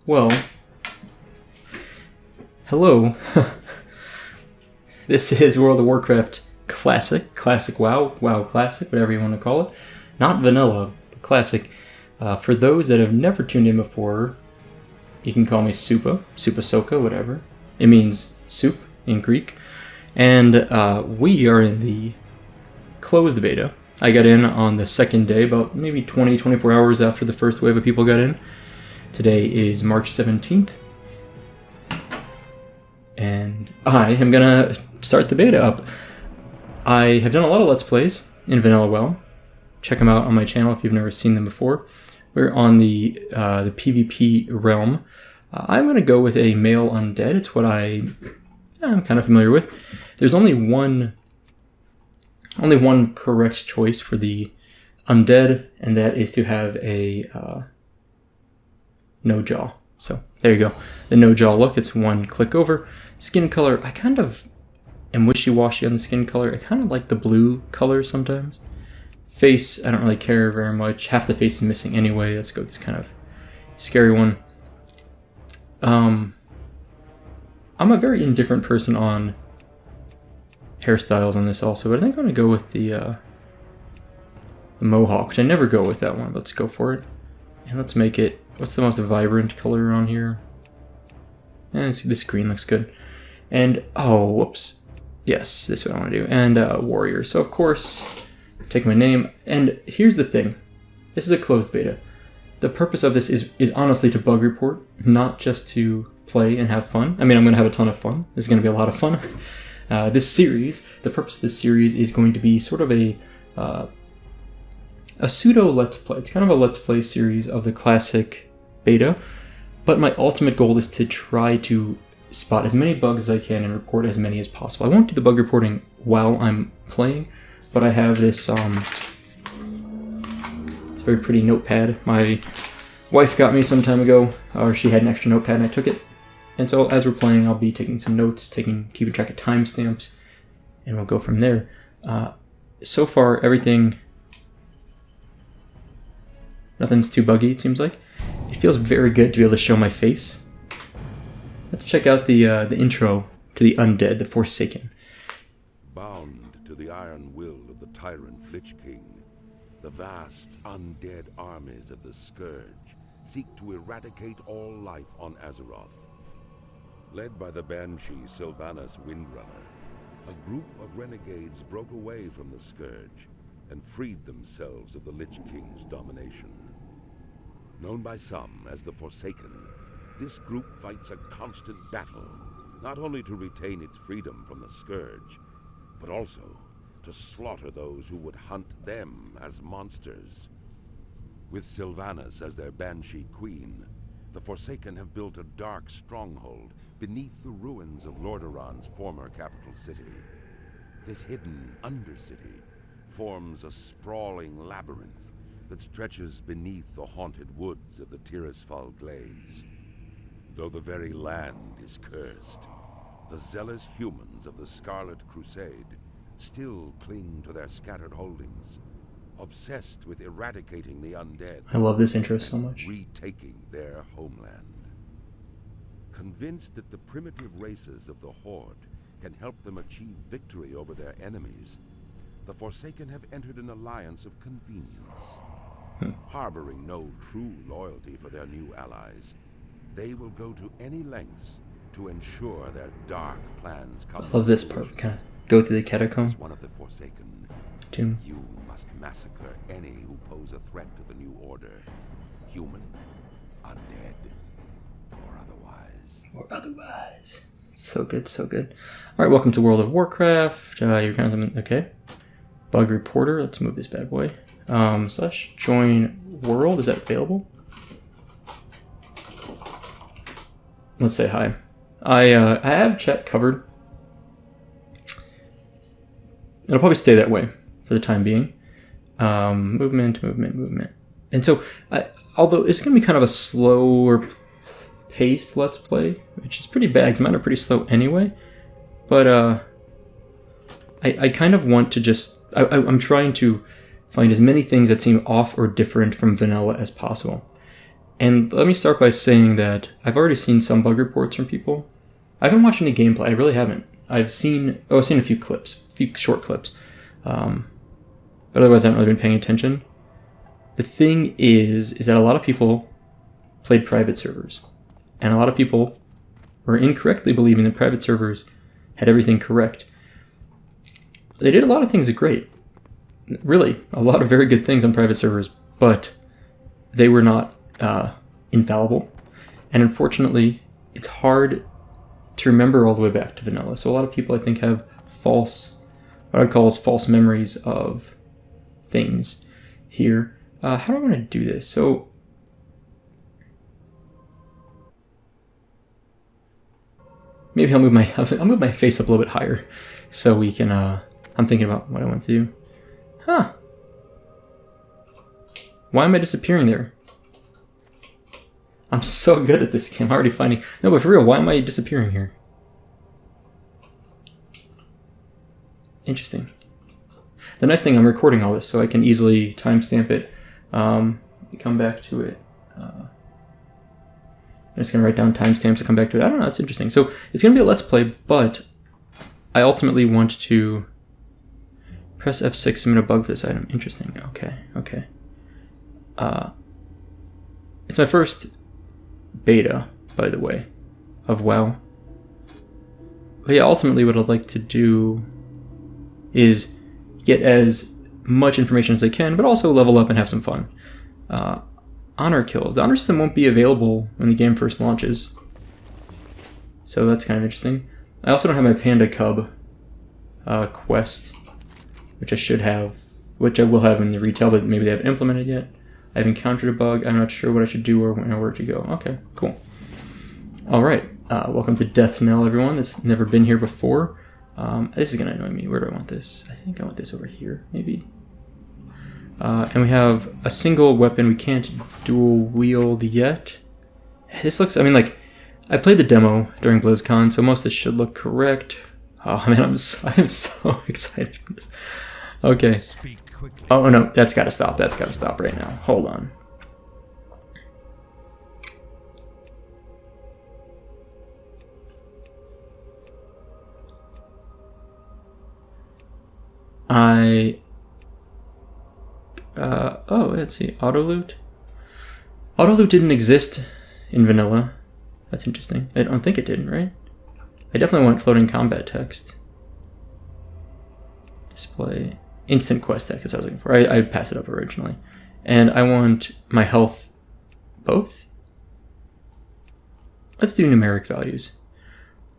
Well, hello. This is World of Warcraft Classic WoW Classic, whatever you want to call it. Not vanilla, but classic. For those that have never tuned in before, you can call me SoupaSoka, whatever. It means soup in Greek. And we are in the closed beta. I got in on the second day, about maybe 24 hours after the first wave of people got in. Today is March 17th. And I am going to start the beta up. I have done a lot of Let's Plays in Vanilla WoW. Check them out on my channel if you've never seen them before. We're on the PvP realm. I'm going to go with a male Undead. It's what I'm kind of familiar with. There's only one correct choice for the Undead, and that is to have a no jaw. So there you go. The no jaw look. It's one click over. Skin color. I kind of am wishy-washy on the skin color. I kind of like the blue color sometimes. Face, I don't really care very much. Half the face is missing anyway. Let's go with this kind of scary one. I'm a very indifferent person on hairstyles on this also, but I think I'm going to go with the mohawk, which I never go with that one. Let's go for it. And let's make it, what's the most vibrant color on here? This green looks good. And, oh, whoops. Yes, this is what I want to do. And warrior. So, of course, take my name. And here's the thing. This is a closed beta. The purpose of this is honestly to bug report, not just to play and have fun. I mean, I'm going to have a ton of fun. This is going to be a lot of fun. This series, the purpose of this series is going to be sort of a pseudo Let's Play. It's kind of a Let's Play series of the classic beta, but my ultimate goal is to try to spot as many bugs as I can and report as many as possible. I won't do the bug reporting while I'm playing, but I have this it's a very pretty notepad my wife got me some time ago, or she had an extra notepad and I took it. And so as we're playing, I'll be taking some notes, keeping track of timestamps, and we'll go from there. So far, nothing's too buggy, it seems like. It feels very good to be able to show my face. Let's check out the intro to the Undead, the Forsaken. Bound to the iron will of the tyrant Lich King, the vast undead armies of the Scourge seek to eradicate all life on Azeroth. Led by the banshee Sylvanas Windrunner, a group of renegades broke away from the Scourge and freed themselves of the Lich King's domination. Known by some as the Forsaken, this group fights a constant battle, not only to retain its freedom from the Scourge, but also to slaughter those who would hunt them as monsters. With Sylvanas as their banshee queen, the Forsaken have built a dark stronghold beneath the ruins of Lordaeron's former capital city. This hidden Undercity forms a sprawling labyrinth that stretches beneath the haunted woods of the Tirisfal Glades. Though the very land is cursed, the zealous humans of the Scarlet Crusade still cling to their scattered holdings, obsessed with eradicating the undead. I love this intro so much. Retaking their homeland. Convinced that the primitive races of the Horde can help them achieve victory over their enemies, the Forsaken have entered an alliance of convenience. Harboring no true loyalty for their new allies, they will go to any lengths to ensure their dark plans come. I love this part. We kind of go through the catacomb. One of the Forsaken. Tomb. You must massacre any who pose a threat to the new order. Human, undead, or otherwise. So good, so good. All right, welcome to World of Warcraft. You're kind of okay. Bug reporter. Let's move this bad boy. / join world. Is that available? Let's say hi. I have chat covered. It'll probably stay that way for the time being. Movement. And so, although it's going to be kind of a slower paced Let's Play, which is pretty bad because mine are pretty slow anyway. But I kind of want to just... I'm trying to find as many things that seem off or different from vanilla as possible. And let me start by saying that I've already seen some bug reports from people. I haven't watched any gameplay. I really haven't. I've seen a few clips, a few short clips. But otherwise I haven't really been paying attention. The thing is that a lot of people played private servers. And a lot of people were incorrectly believing that private servers had everything correct. They did a lot of things great. Really, a lot of very good things on private servers, but they were not infallible. And unfortunately, it's hard to remember all the way back to vanilla. So a lot of people, I think, have what I'd call as false memories of things here. How do I want to do this? So maybe I'll move my face up a little bit higher so we can. I'm thinking about what I want to do. Huh? Why am I disappearing there? I'm so good at this game. I'm already finding. No, but for real, why am I disappearing here? Interesting. The nice thing, I'm recording all this, so I can easily timestamp it. Come back to it. I'm just gonna write down timestamps to come back to it. I don't know. It's interesting. So it's gonna be a let's play, but I ultimately want to press F6 to submit a bug for this item. Interesting. Okay. It's my first beta, by the way, of WoW. But yeah, ultimately what I'd like to do is get as much information as I can, but also level up and have some fun. Honor kills. The honor system won't be available when the game first launches, so that's kind of interesting. I also don't have my Panda Cub quest, which I will have in the retail, but maybe they haven't implemented yet. I've encountered a bug. I'm not sure what I should do or where to go. Okay, cool. All right, welcome to Death Knell, everyone. That's never been here before. This is gonna annoy me. Where do I want this? I think I want this over here, maybe. And we have a single weapon. We can't dual wield yet. This looks, I mean, like, I played the demo during BlizzCon, so most of this should look correct. Oh man, I'm so excited for this. Okay. Oh no, that's gotta stop. That's gotta stop right now. Hold on. Oh, let's see. Auto loot? Auto loot didn't exist in vanilla. That's interesting. I don't think it didn't, right? I definitely want floating combat text. Display. Instant quest text is what I was looking for. I passed it up originally. And I want my health both? Let's do numeric values.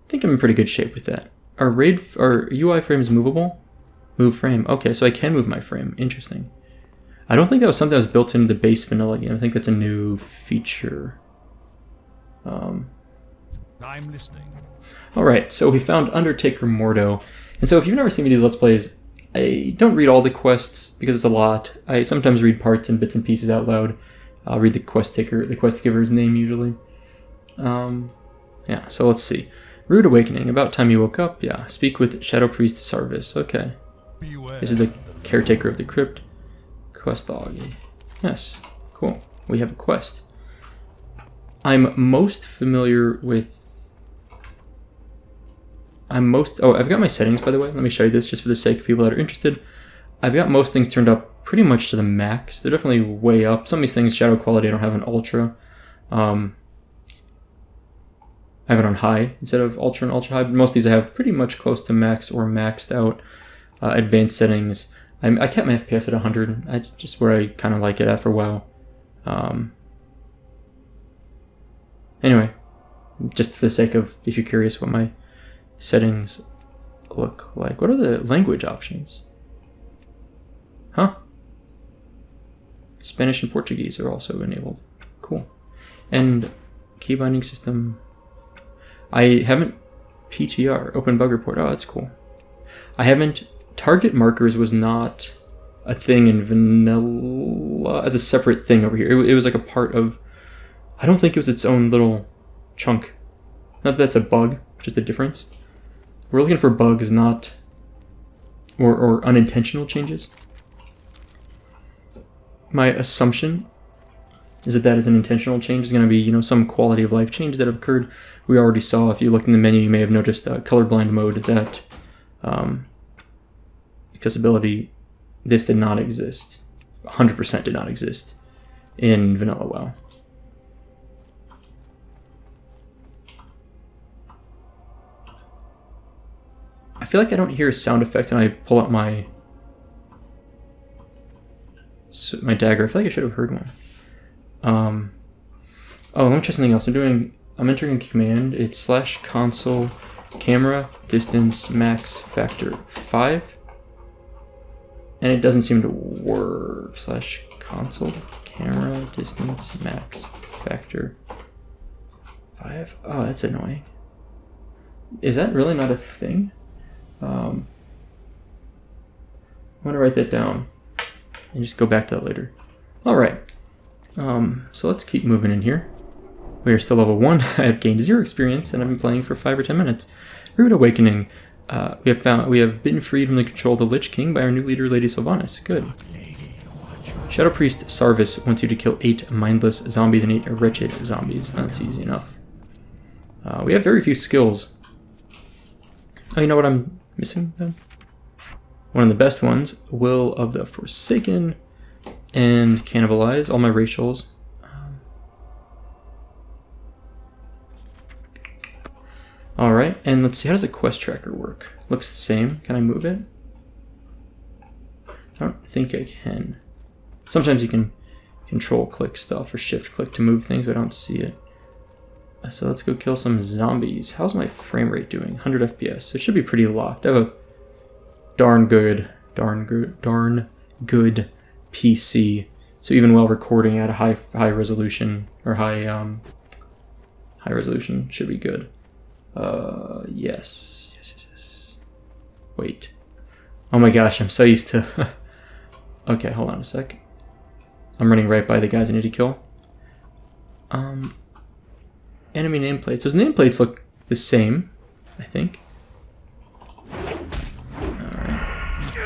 I think I'm in pretty good shape with that. Our UI frame is movable? Move frame. Okay, so I can move my frame. Interesting. I don't think that was something that was built into the base vanilla game. I think that's a new feature. I'm listening. Alright, so we found Undertaker Mordo. And so if you've never seen me do Let's Plays, I don't read all the quests because it's a lot. I sometimes read parts and bits and pieces out loud. I'll read the quest giver's name usually. Yeah, so let's see. Rude Awakening. About time you woke up. Yeah. Speak with Shadow Priest Sarvis. Okay. This is the caretaker of the crypt. Quest log. Yes. Cool. We have a quest. I'm most familiar with... Oh, I've got my settings, by the way. Let me show you this just for the sake of people that are interested. I've got most things turned up pretty much to the max. They're definitely way up. Some of these things, shadow quality, I don't have an ultra. I have it on high instead of ultra and ultra high, but most of these I have pretty much close to max or maxed out. Advanced settings. I kept my FPS at 100, just where I kind of like it at for a while. Anyway, just for the sake of, if you're curious what my settings look like. What are the language options? Huh? Spanish and Portuguese are also enabled. Cool. And key binding system. I haven't PTR, open bug report. Oh, that's cool. I haven't, target markers was not a thing in vanilla as a separate thing over here. It was like a part of, I don't think it was its own little chunk. Not that that's a bug, just a difference. We're looking for bugs, not, or unintentional changes. My assumption Is it that it's an intentional change? It's going to be, you know, some quality of life change that have occurred. We already saw, if you look in the menu, you may have noticed colorblind mode that accessibility, this did not exist. 100% did not exist in Vanilla WoW. I feel like I don't hear a sound effect when I pull up my dagger. I feel like I should have heard one. Oh, let me try something else. I'm entering a command. It's /console camera distance max factor 5. And it doesn't seem to work. /console camera distance max factor 5. Oh, that's annoying. Is that really not a thing? I'm going to write that down and just go back to that later. Alright, so let's keep moving in here. We are still level 1. I have gained 0 experience and I've been playing for 5 or 10 minutes. Rude Awakening. We have been freed from the control of the Lich King by our new leader, Lady Sylvanas. Good. Shadow Priest Sarvis wants you to kill 8 mindless zombies and 8 wretched zombies. That's easy enough. We have very few skills. Oh, you know what I'm missing then? One of the best ones, Will of the Forsaken and Cannibalize, all my racials. Alright, and let's see, how does a quest tracker work? Looks the same. Can I move it? I don't think I can. Sometimes you can control click stuff or shift click to move things, but I don't see it. So let's go kill some zombies. How's my frame rate doing? 100 FPS. So it should be pretty locked. I have a darn good PC. So even while recording at a high resolution or high resolution should be good. Yes. Wait. Oh my gosh, I'm so used to... Okay, hold on a sec. I'm running right by the guys I need to kill. Enemy nameplates. Those nameplates look the same, I think. Alright.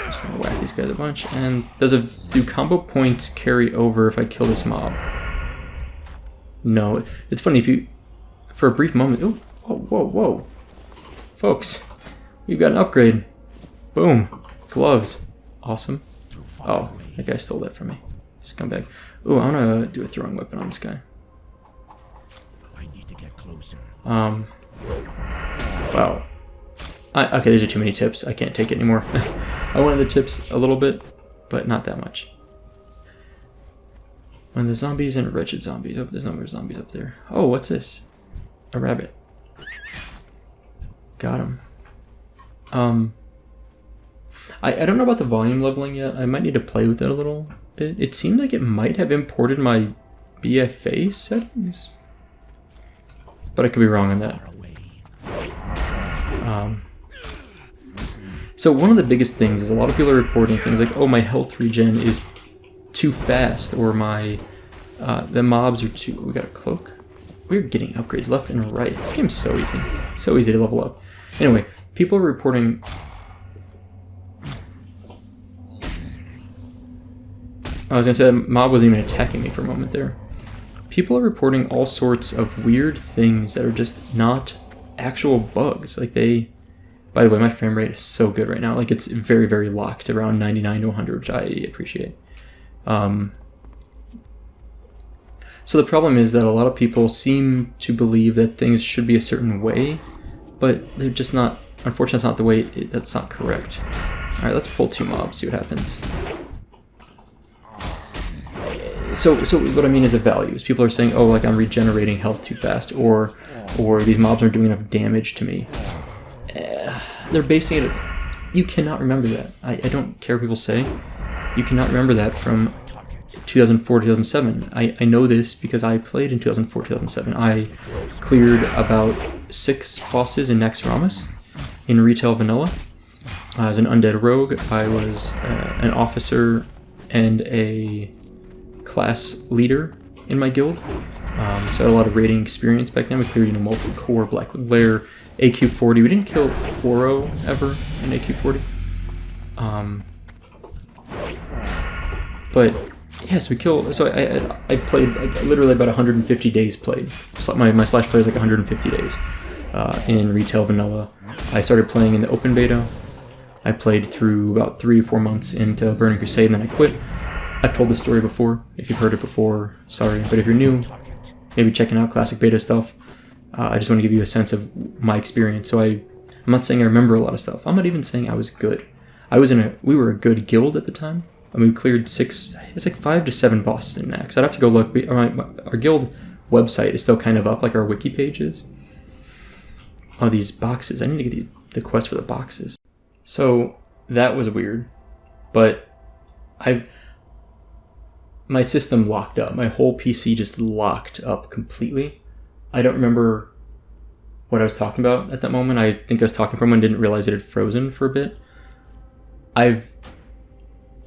Just gonna whack these guys a bunch. And do combo points carry over if I kill this mob? No. It's funny, if you... For a brief moment... Ooh, whoa. Folks, we've got an upgrade. Boom. Gloves. Awesome. Oh, that guy stole that from me. Scumbag. Ooh, I wanna do a throwing weapon on this guy. Wow. Okay, these are too many tips. I can't take it anymore. I wanted the tips a little bit, but not that much. When the zombies and wretched zombies. Oh, there's no more zombies up there. Oh, what's this? A rabbit. Got him. I don't know about the volume leveling yet. I might need to play with it a little bit. It seemed like it might have imported my BFA settings, but I could be wrong on that. So one of the biggest things is a lot of people are reporting things like, oh, my health regen is too fast, or my the mobs are too... We got a cloak. We're getting upgrades left and right. This game's so easy. It's so easy to level up. Anyway, people are reporting... I was gonna say the mob wasn't even attacking me for a moment there. People are reporting all sorts of weird things that are just not actual bugs. Like they... By the way, my frame rate is so good right now. Like it's very, very locked around 99 to 100, which I appreciate. So the problem is that a lot of people seem to believe that things should be a certain way, but they're just not. Unfortunately, that's not the way. That's not correct. All right, let's pull 2 mobs. See what happens. So what I mean is the values. People are saying, oh, like I'm regenerating health too fast, or these mobs aren't doing enough damage to me. They're basing it. You cannot remember that. I don't care what people say. You cannot remember that from 2004, 2007. I know this because I played in 2004, 2007. I cleared about 6 bosses in Naxxramas in retail vanilla. As an undead rogue, I was an officer and a class leader in my guild. So I had a lot of raiding experience back then. We cleared multi-core Blackwood Lair, AQ40. We didn't kill Oro ever in AQ40. But yes, we kill. So I played like literally about 150 days played. So my slash play is like 150 days in retail vanilla. I started playing in the open beta. I played through about 3 or 4 months into Burning Crusade, and then I quit. I've told this story before. If you've heard it before, sorry. But if you're new, maybe checking out classic beta stuff. I just want to give you a sense of my experience. So I'm not saying I remember a lot of stuff. I'm not even saying I was good. We were a good guild at the time. I mean, we cleared it's like 5 to 7 bosses in max. I'd have to go look. Our guild website is still kind of up, like our wiki pages. Oh, these boxes. I need to get the quest for the boxes. So that was weird, but my system locked up. My whole PC just locked up completely. I don't remember what I was talking about at that moment. I think I was talking from and didn't realize it had frozen for a bit. I've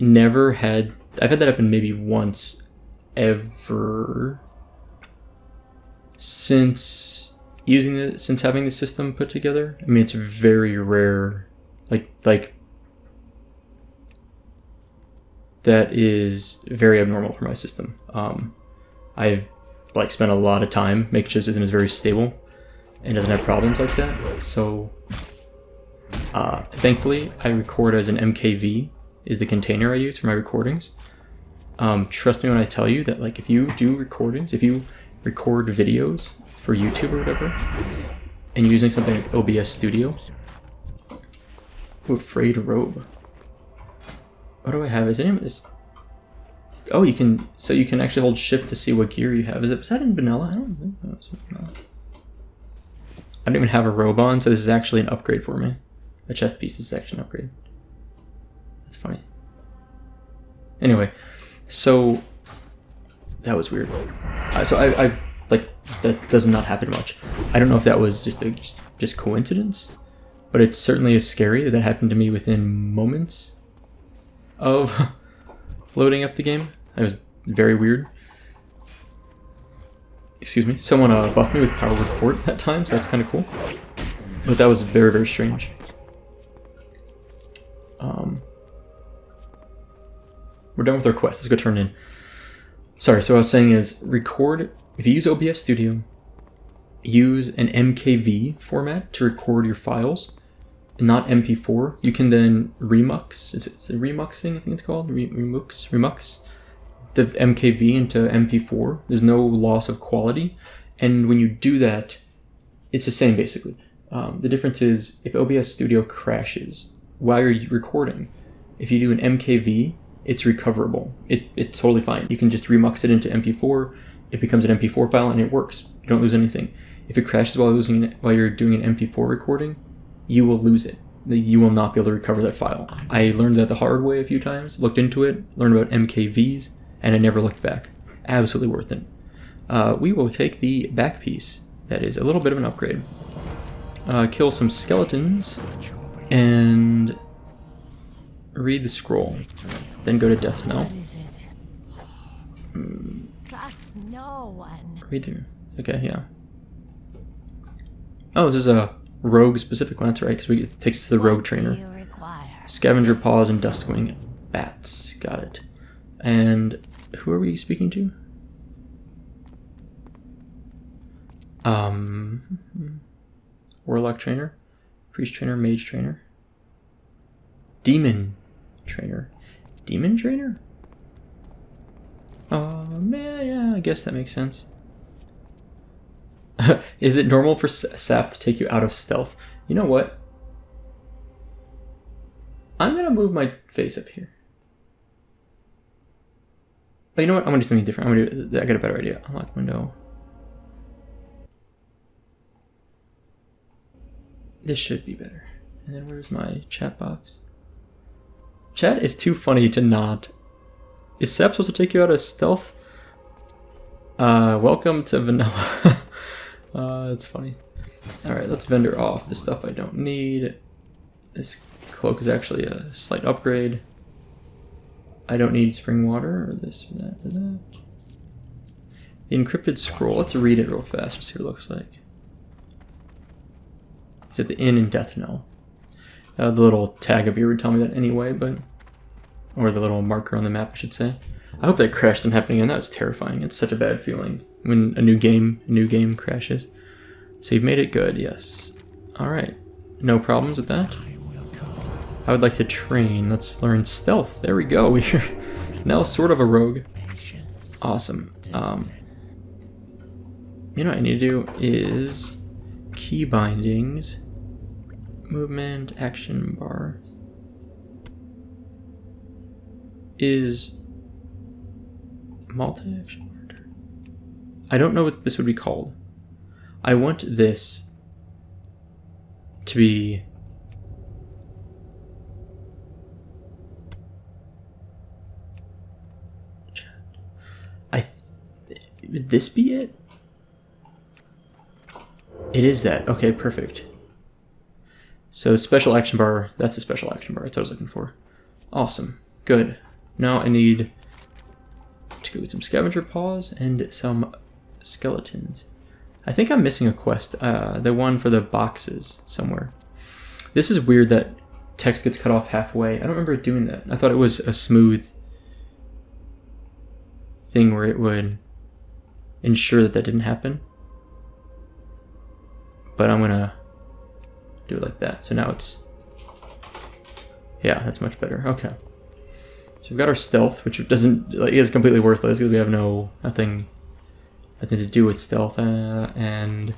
had that happen maybe once ever since having the system put together. I mean, it's very rare. Like that is very abnormal for my system. I've spent a lot of time making sure this system is very stable and doesn't have problems like that. So thankfully, I record as an MKV is the container I use for my recordings. Trust me when I tell you that if you do recordings, if you record videos for YouTube or whatever, and you're using something like OBS Studio. Ooh, frayed robe. What do I have? Oh, you can actually hold shift to see what gear you have. Was that in vanilla? I don't think that was in vanilla. I don't even have a robe on, so this is actually an upgrade for me. A chest piece is actually an upgrade. That's funny. Anyway, so that was weird. So I've that does not happen much. I don't know if that was just coincidence, but it certainly is scary that happened to me within moments of loading up the game. It was very weird. Excuse me. Someone buffed me with Power Word Fort that time, so that's kind of cool. But that was very, very strange. We're done with our quest. Let's go turn in. Sorry, so what I was saying is record. If you use OBS Studio, use an MKV format to record your files, not MP4. You can then remux. It's remuxing, I think it's called. Remux the MKV into MP4. There's no loss of quality. And when you do that, it's the same basically. The difference is if OBS Studio crashes while you're recording, if you do an MKV, it's recoverable. It's totally fine. You can just remux it into MP4. It becomes an MP4 file and it works. You don't lose anything. If it crashes while you're doing an MP4 recording, you will lose it. You will not be able to recover that file. I learned that the hard way a few times, looked into it, learned about MKVs, and I never looked back. Absolutely worth it. We will take the back piece. That is a little bit of an upgrade. Kill some skeletons and read the scroll. Then go to Death Knell. Trust no one. Read through. Okay, yeah. Oh, this is a rogue specific one. That's right, because it takes us to the rogue trainer. Scavenger paws and dustwing bats. Got it. And who are we speaking to? Warlock trainer, priest trainer, mage trainer, demon trainer, demon trainer. Yeah, I guess that makes sense. Is it normal for sap to take you out of stealth? You know what? I'm gonna move my face up here. But you know what? I'm gonna do something different. I got a better idea. Unlock window. This should be better. And then where's my chat box? Chat is too funny to not. Is sap supposed to take you out of stealth? Welcome to vanilla. That's funny. Alright, let's vendor off the stuff I don't need. This cloak is actually a slight upgrade. I don't need spring water, or this, or that, or that. The encrypted scroll, let's read it real fast to see what it looks like. It's at the inn in Death Knell. The little tag up here would tell me that anyway, but or the little marker on the map, I should say. I hope that crash doesn't happen again. That was terrifying. It's such a bad feeling when a new game crashes. So you've made it good, yes. Alright. No problems with that. I would like to train. Let's learn stealth. There we go. We're now sort of a rogue. Awesome. You know what I need to do is key bindings, movement, action bar. Is multi-action bar? I don't know what this would be called. I want this to be would this be it? It is that. Okay, perfect. So special action bar, that's a special action bar. That's what I was looking for. Awesome. Good. Now I need to go get some scavenger paws and some skeletons. I think I'm missing a quest. The one for the boxes somewhere. This is weird that text gets cut off halfway. I don't remember it doing that. I thought it was a smooth thing where it would ensure that that didn't happen. But I'm gonna do it like that. So now it's, yeah, that's much better. Okay. So we've got our stealth, which doesn't, like, is completely worthless because we have nothing to do with stealth. And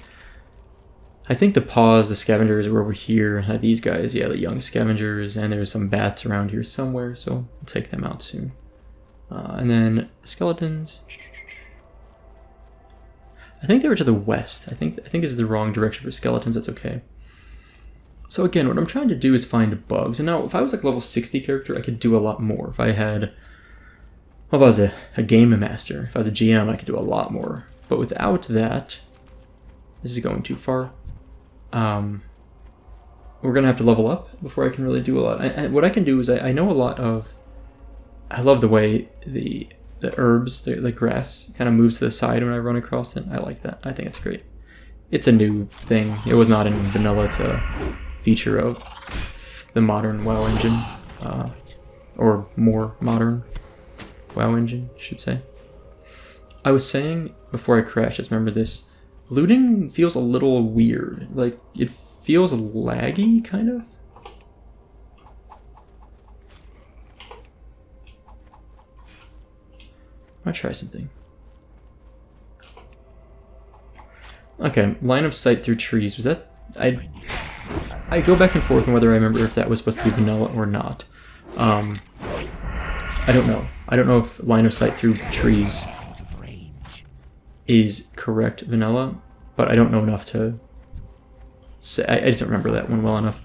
I think the paws, the scavengers, were over here. These guys, yeah, the young scavengers, and there's some bats around here somewhere. So we'll take them out soon. And then skeletons. I think they were to the west. I think this is the wrong direction for skeletons. That's okay. So again, what I'm trying to do is find bugs. And now, if I was like level 60 character, I could do a lot more. If I had, well, if I was a game master, if I was a GM, I could do a lot more. But without that, this is going too far. We're gonna have to level up before I can really do a lot. What I can do is I know a lot of. I love the way the herbs, the grass, kind of moves to the side when I run across it. I like that. I think it's great. It's a new thing. It was not in vanilla. It's a feature of the modern WoW engine, or more modern WoW engine, I should say. I was saying before I crashed, just remember this, looting feels a little weird. Like, it feels laggy, kind of. I'll try something. Okay, line of sight through trees. Was that... I go back and forth on whether I remember if that was supposed to be vanilla or not. I don't know. I don't know if line of sight through trees is correct vanilla, but I don't know enough to say. I just don't remember that one well enough.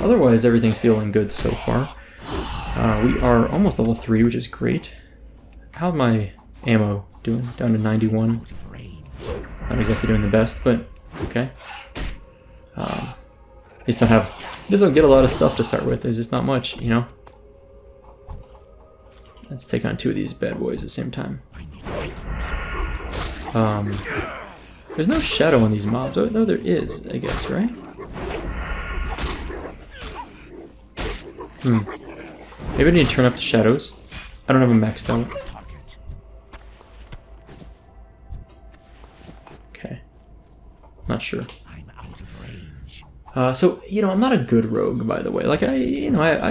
Otherwise, everything's feeling good so far. We are almost level 3, which is great. How's my ammo doing? Down to 91. Not exactly doing the best, but it's okay. He doesn't get a lot of stuff to start with. There's just not much, you know? Let's take on 2 of these bad boys at the same time. There's no shadow on these mobs. Oh, no, there is, I guess, right? Maybe I need to turn up the shadows. I don't have them maxed out. Okay. Not sure. So, you know, I'm not a good rogue, by the way. Like, I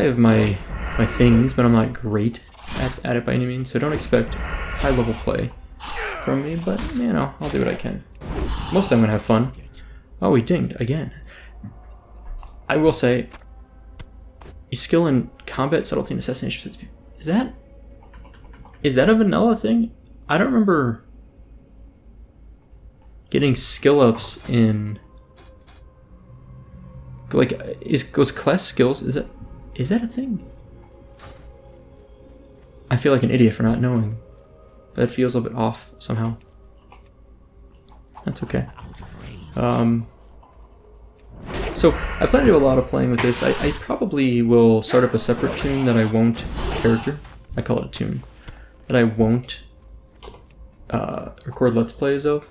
have my things, but I'm not great at it by any means. So don't expect high-level play from me, but, you know, I'll do what I can. Most of the time I'm going to have fun. Oh, he dinged again. I will say, your skill in combat, subtlety, and assassination. Is that a vanilla thing? I don't remember getting skill ups in. Like, those class skills? Is that a thing? I feel like an idiot for not knowing. That feels a bit off somehow. That's okay. So, I plan to do a lot of playing with this. I probably will start up a separate tune that I won't... character? I call it a tune. That I won't record Let's Plays of.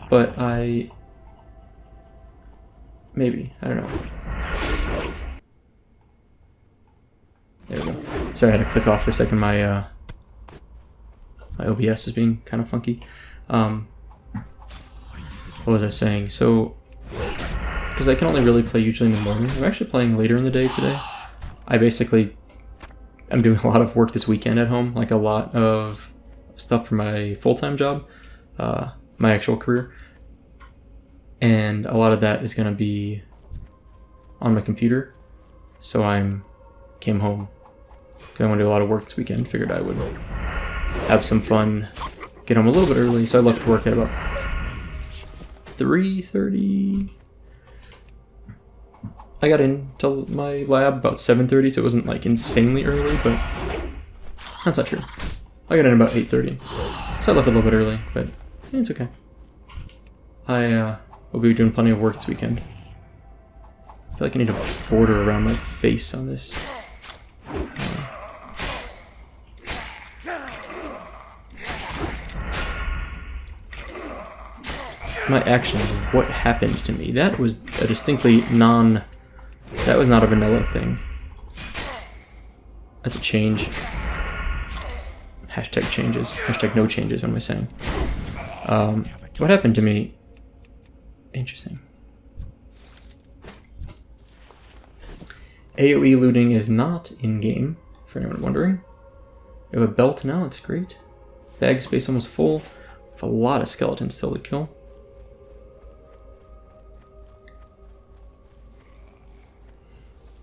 But I Maybe. I don't know. There we go. Sorry, I had to click off for a second. My my OBS is being kind of funky. What was I saying? So, because I can only really play usually in the morning. I'm actually playing later in the day today. I'm doing a lot of work this weekend at home, like a lot of stuff for my full-time job, my actual career. And a lot of that is going to be on my computer. So came home because I want to do a lot of work this weekend. Figured I would have some fun, get home a little bit early. So I left work at about 3:30. I got into my lab about 7:30, so it wasn't like insanely early, but that's not true. I got in about 8:30, so I left a little bit early, but it's okay. I will be doing plenty of work this weekend. I feel like I need a border around my face on this. My actions, what happened to me? That was a distinctly that was not a vanilla thing. That's a change. Hashtag changes. Hashtag no changes, what am I saying? What happened to me? Interesting. AoE looting is not in-game, for anyone wondering. We have a belt now, that's great. Bag space almost full, with a lot of skeletons still to kill.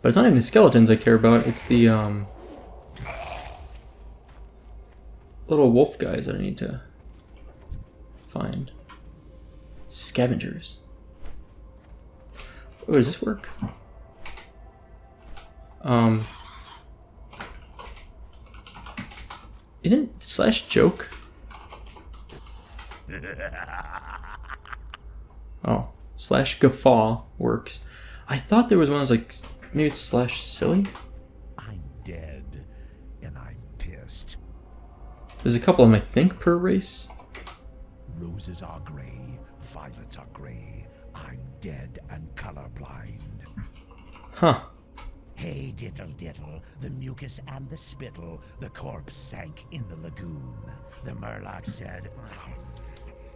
But it's not even the skeletons I care about, it's the little wolf guys that I need to find. Scavengers. Oh, does this work? Isn't slash joke? Oh, slash guffaw works. I thought there was one that was like, maybe it's slash silly? I'm dead, and I'm pissed. There's a couple of them, I think, per race. Roses are gray, violets are gray. I'm dead and colorblind. Huh. Hey, diddle diddle, the mucus and the spittle, the corpse sank in the lagoon. The Murloc said,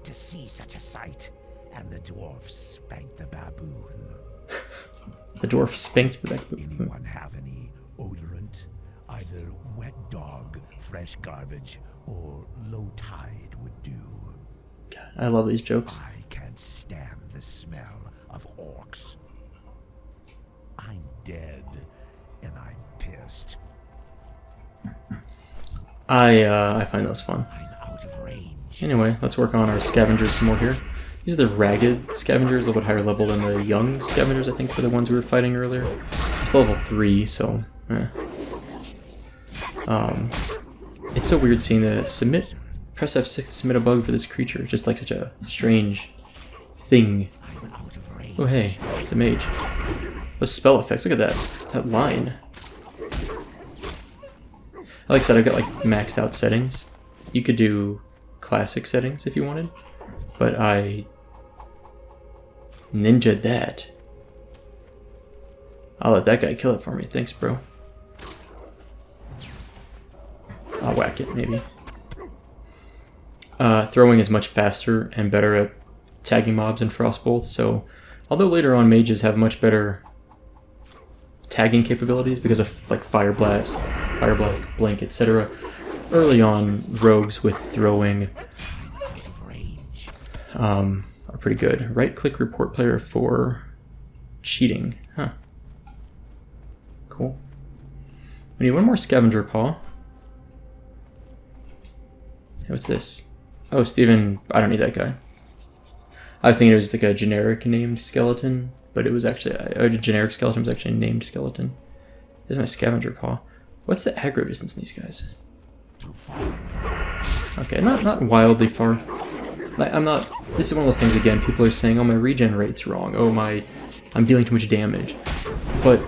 to see such a sight, and the dwarf spanked the baboon. The dwarf spanked the baboon. Anyone have any odorant? Either wet dog, fresh garbage, or low tide would do. God, I love these jokes. I can't stand the smell of orcs. I'm dead, and I'm pissed. I find those fun. I'm out of range. Anyway, let's work on our scavengers some more here. These are the ragged scavengers, a little bit higher level than the young scavengers, I think, for the ones we were fighting earlier. It's level 3, so it's so weird seeing the submit, press F6 to submit a bug for this creature. Just like such a strange thing. Oh hey, it's a mage. Those spell effects, look at that line. Like I said, I've got like maxed out settings. You could do classic settings if you wanted, but I ninja'd that. I'll let that guy kill it for me. Thanks, bro. I'll whack it, maybe. Throwing is much faster and better at tagging mobs in Frostbolt, so although later on mages have much better tagging capabilities because of like Fire Blast, Blink, etc. Early on, rogues with throwing are pretty good. Right-click report player for cheating. Huh. Cool. We need one more scavenger paw. Hey, what's this? Oh, Steven. I don't need that guy. I was thinking it was like a generic named skeleton, but it was actually a generic skeleton was actually named skeleton. There's my scavenger paw. What's the aggro distance in these guys? Okay, not wildly far. I'm not. This is one of those things again. People are saying, "Oh, my regen rate's wrong. Oh, I'm dealing too much damage." But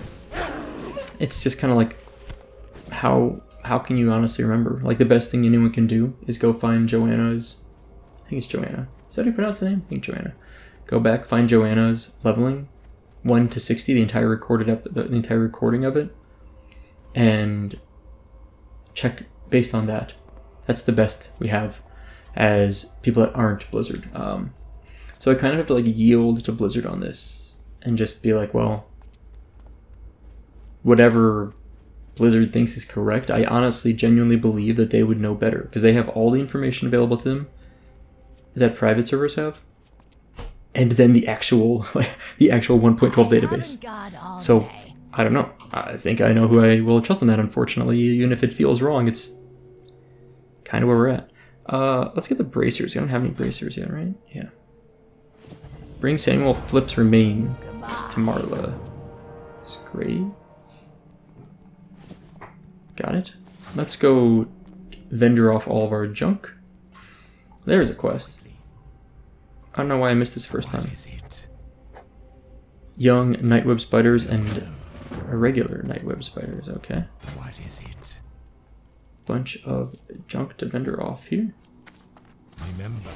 it's just kind of like how can you honestly remember? Like the best thing anyone can do is go find Joanna's. I think it's Joanna. Is that how you pronounce the name? I think Joanna. Go back, find Joanna's leveling, 1 to 60, the entire recording of it, and check based on that. That's the best we have as people that aren't Blizzard. So I kind of have to like yield to Blizzard on this and just be like, well, whatever Blizzard thinks is correct, I honestly genuinely believe that they would know better because they have all the information available to them that private servers have, and then the actual 1.12 database. So I don't know. I think I know who I will trust on that. Unfortunately, even if it feels wrong, it's kind of where we're at. Let's get the bracers. We don't have any bracers yet, right? Yeah. Bring Samuel Flips remains to Marla. It's great. Got it. Let's go vendor off all of our junk. There's a quest. I don't know why I missed this first time. Young nightweb spiders and irregular nightweb spiders. Okay. What is it? Bunch of junk to vendor off here. Remember.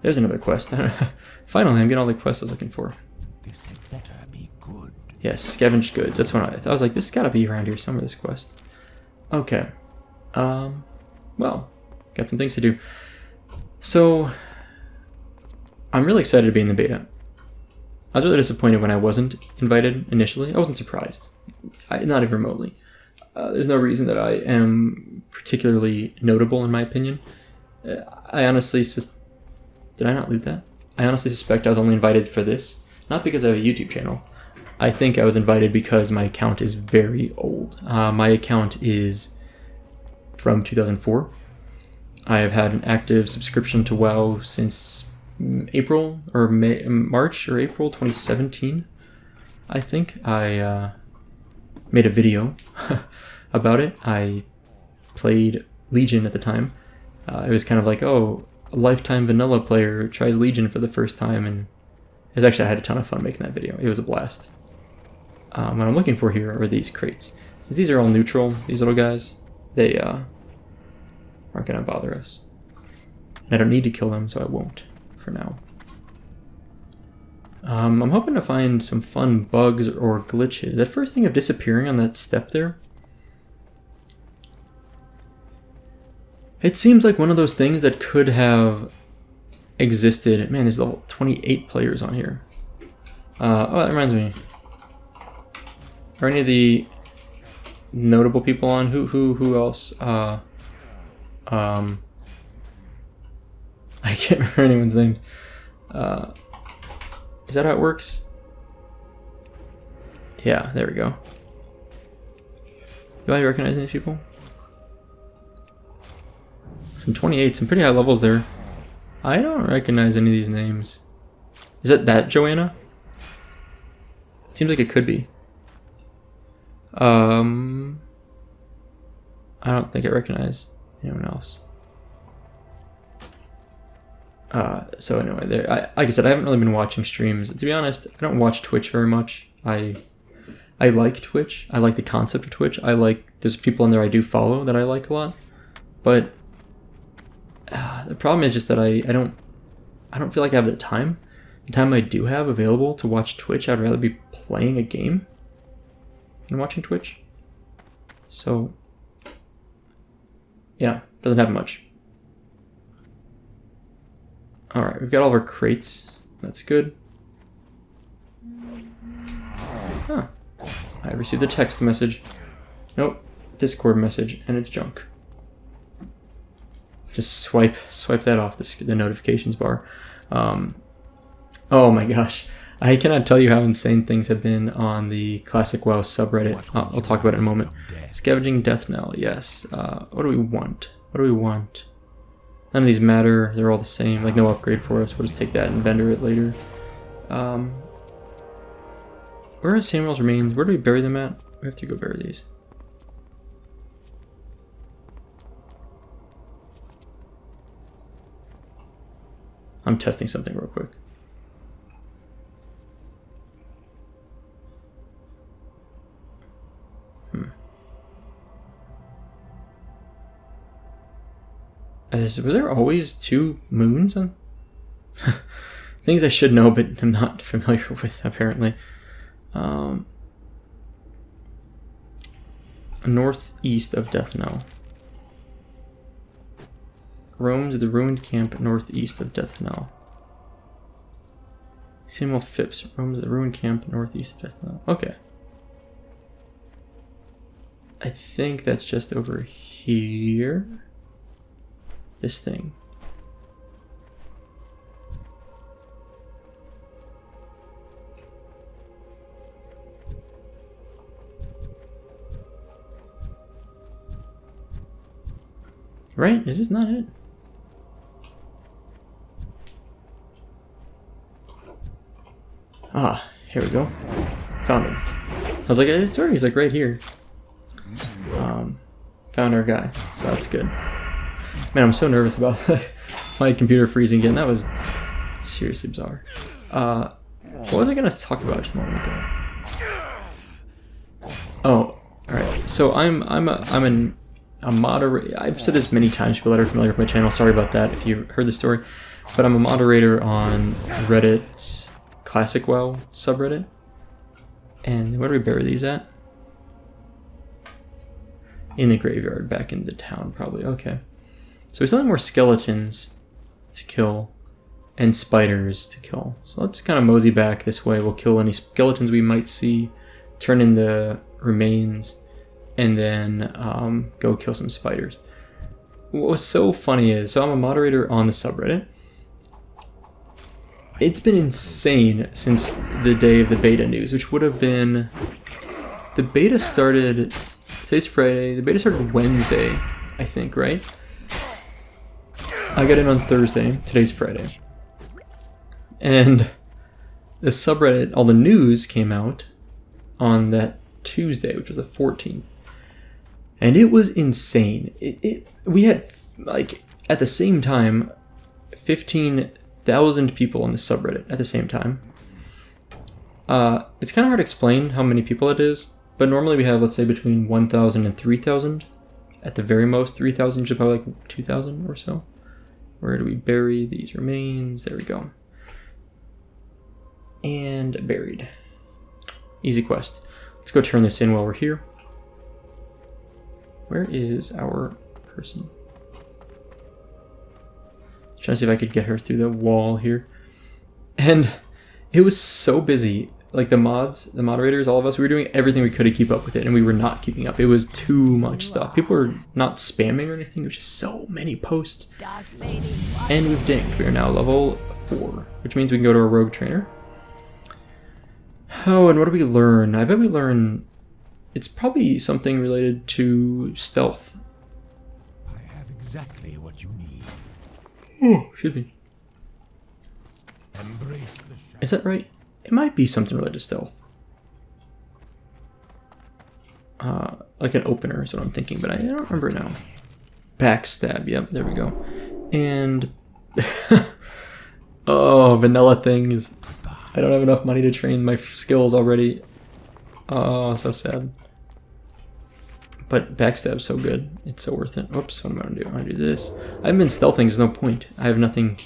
There's another quest. Finally, I'm getting all the quests I was looking for. This had better be good. Yes, scavenged goods. That's what I was like, this gotta be around here somewhere, this quest. Okay. Well, got some things to do. So, I'm really excited to be in the beta. I was really disappointed when I wasn't invited initially. I wasn't surprised. Not even remotely. There's no reason that I am particularly notable in my opinion. I honestly did I not loot that? I honestly suspect I was only invited for this, not because I have a YouTube channel. I think I was invited because my account is very old. My account is from 2004. I have had an active subscription to WoW since April or March or April 2017. I think I made a video about it. I played Legion at the time. It was kind of like, oh, a lifetime vanilla player tries Legion for the first time, and I had a ton of fun making that video. It was a blast. What I'm looking for here are these crates. Since these are all neutral, these little guys, they aren't going to bother us. And I don't need to kill them, so I won't for now. I'm hoping to find some fun bugs or glitches. That first thing of disappearing on that step there, it seems like one of those things that could have existed. Man, there's 28 players on here. Oh, that reminds me. Are any of the notable people on? Who else? I can't remember anyone's names. Is that how it works? Yeah, there we go. Do I recognize any people? Some 28, some pretty high levels there. I don't recognize any of these names. Is that Joanna? Seems like it could be. I don't think I recognize anyone else. So anyway, like I said, I haven't really been watching streams. To be honest, I don't watch Twitch very much. I like Twitch. I like the concept of Twitch. There's people in there I do follow that I like a lot. But the problem is just that I don't feel like I have the time. The time I do have available to watch Twitch, I'd rather be playing a game than watching Twitch. So, yeah, doesn't have much. Alright, we've got all of our crates. That's good. Huh. I received a text message. Nope. Discord message, and it's junk. Just swipe that off the notifications bar. Oh my gosh. I cannot tell you how insane things have been on the Classic WoW subreddit. I'll talk about it in a moment. Scavenging Death Knell, yes. What do we want? None of these matter. They're all the same. Like, no upgrade for us. We'll just take that and vendor it later. Where are Samuel's remains? Where do we bury them at? We have to go bury these. I'm testing something real quick. Were there always two moons on? Things I should know, but I'm not familiar with, apparently. Northeast of Death Knell. Roams the ruined camp northeast of Death Knell. Samuel Phipps roams the ruined camp northeast of Death Knell. Okay. I think that's just over here. This thing. Right? Is this not it? Ah, here we go. Found him. I was like, it's already, he's like right here. Found our guy, so that's good. Man, I'm so nervous about my computer freezing again. That was seriously bizarre. What was I gonna talk about just a moment ago? Oh, alright. So I'm a moderator. I've said this many times, people that are familiar with my channel. Sorry about that if you heard the story. But I'm a moderator on Reddit's Classic WoW subreddit. And where do we bury these at? In the graveyard, back in the town, probably. Okay. So we still have more skeletons to kill and spiders to kill. So let's kind of mosey back this way. We'll kill any skeletons we might see, turn into remains, and then go kill some spiders. What was so funny is, so I'm a moderator on the subreddit. It's been insane since the day of the beta news, which would have been... The beta started... Today's Friday. The beta started Wednesday, I think, right? I got in on Thursday. Today's Friday. And the subreddit, all the news came out on that Tuesday, which was the 14th. And it was insane. We had, like, at the same time, 15,000 people on the subreddit at the same time. It's kind of hard to explain how many people it is, but normally we have, let's say, between 1,000 and 3,000. At the very most, 3,000, should probably like 2,000 or so. Where do we bury these remains? There we go. And buried. Easy quest. Let's go turn this in while we're here. Where is our person? Trying to see if I could get her through the wall here. And it was so busy. Like the mods, the moderators, all of us, we were doing everything we could to keep up with it, and we were not keeping up. It was too much stuff. People were not spamming or anything. It was just so many posts. And we've dinged. We are now level 4, which means we can go to a rogue trainer. Oh, and what do we learn? I bet we learn... It's probably something related to stealth. I have exactly what you need. Oh, excuse me. Embrace the shadow. Is that right? It might be something related to stealth. Like an opener is what I'm thinking, but I don't remember now. Backstab, yep, there we go. And... oh, vanilla things. I don't have enough money to train my skills already. Oh, so sad. But backstab's so good. It's so worth it. Oops, what am I gonna do? I'm gonna do this. I haven't been stealthing, there's no point. I have nothing